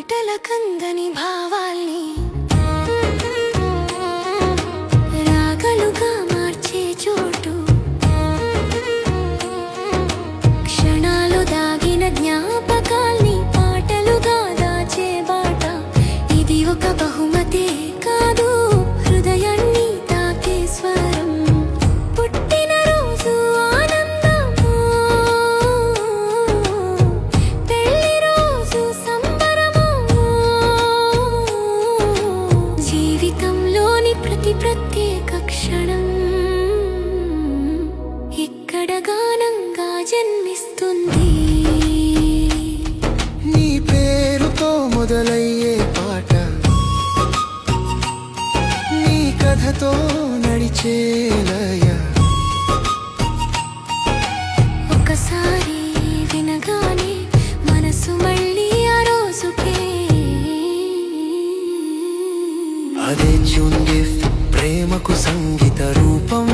మాటల కందని భావాల్ని రాగలుగా మార్చే చోటు, క్షణాలు దాగిన జ్ఞాపకాల్ని పాటలుగా దాచే బాట. ఇది ఒక బహుమతే కాదు, హృదయాన్ని తాకే స్వరం. పుట్టినరోజు ఆనందము, పెళ్లి రోజు సంబరము, జీవితంలోని ప్రతి ప్రత్యేక క్షణం ఇక్కడ గానంగా జన్మిస్తుంది. నీ పేరుతో మొదలయ్యే పాట, నీ కథతో నడిచే లయ. ఒకసారి వినగానే మనసు మళ్ళీ ఆ రోజుకే. అదే ట్యూన్ గిఫ్ట్, ప్రేమకు సంగీత రూపం.